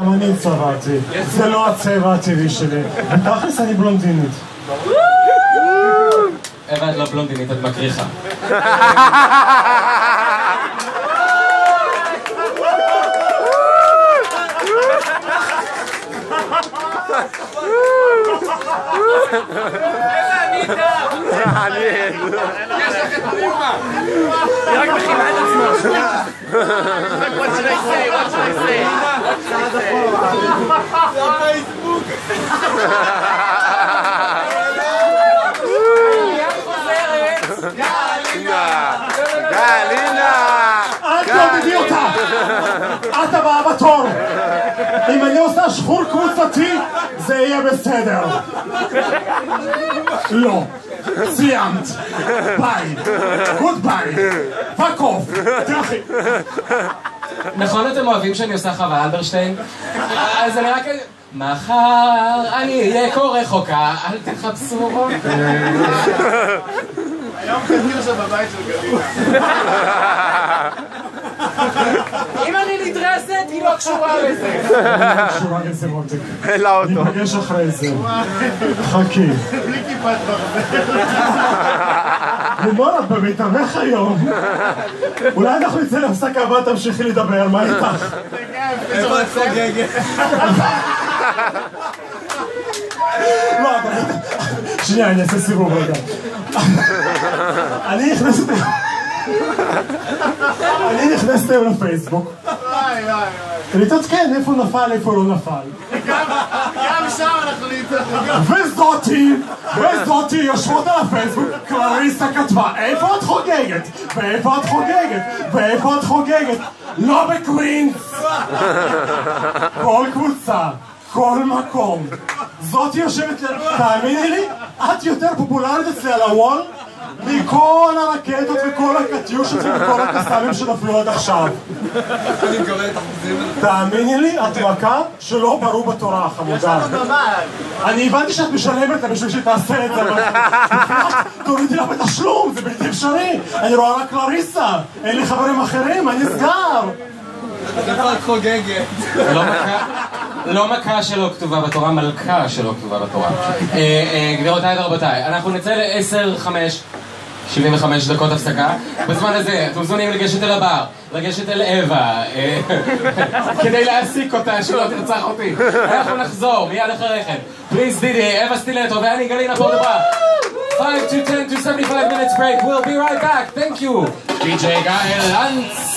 גם אני צבעתי, זה לא הצבע הטבעי שלי, בתכלס אני בלונדינית. אווה, את לא בלונדינית, את מקריחה. יש לך את פומה! היא רק מכינה את עצמה. What should I say? What should I say? זה הפייסבוק! גלינה! גלינה! את לא תדעי אותה! את הבאה בתור! אם אני עושה שחור קבוצתי, זה יהיה בסדר. לא. סיימת. ביי. גוד ביי. פאק אוף. תלכי. נכון אתם אוהבים שאני עושה חווה אלברשטיין? אז אני רק... מחר אני אהיה כה רחוקה, אל תחפשו אותי. היום חזיר שבבית של גלינה. אם אני נדרסת, היא לא קשורה לזה. אני לא קשורה לזה מותק. אין לה אותו. ניפגש אחרי זה. חכי. בלי כיפת ברזל. לימון, את במתאבך היום. אולי אנחנו נצא להפסקה הבאה, תמשיכי לדבר, מה איתך? איפה את חוגגת? לא, שנייה, אני אעשה סיבוב רגע. אני נכנסת היום לפייסבוק. להתעדכן איפה נפל, איפה לא נפל. גם שם אנחנו להתעדכן. וזאתי יושבות על הפייסבוק, קלריסה כתבה, איפה את חוגגת? ואיפה את חוגגת? ואיפה את חוגגת? לא בקווינס. כל קבוצה, כל מקום. זאת יושבת, תאמיני לי, את יותר פופולרית אצלי על הוול מכל הרקטות וכל הקטיושות וכל הקסאמים שנפלו עד עכשיו. אני מקבל את אחוזים. תאמיני לי, את מכה שלא ברו בתורה, חמודה. אני הבנתי שאת משלמת לה בשביל שתעשה את זה, אבל תורידי לה בתשלום, זה בלתי אפשרי. אני רואה רק קלריסה, אין לי חברים אחרים, אני נסגר. איפה את חוגגת? לא מכה שלא כתובה בתורה, מלכה שלא כתובה בתורה. גבירותיי ורבותיי, אנחנו נצא ל-10:05, 75 דקות הפסקה. בזמן הזה אתם מוזמנים לגשת אל הבר, לגשת אל אווה, כדי להעסיק אותה שלא תרצח אותי. אנחנו נחזור מיד אחריכם. פליז דידי, אווה סטילטו ואני גלינה פורדברה. 5 to 10 to 75 minutes break. We'll be right back. Thank you. DJ גאל לנץ.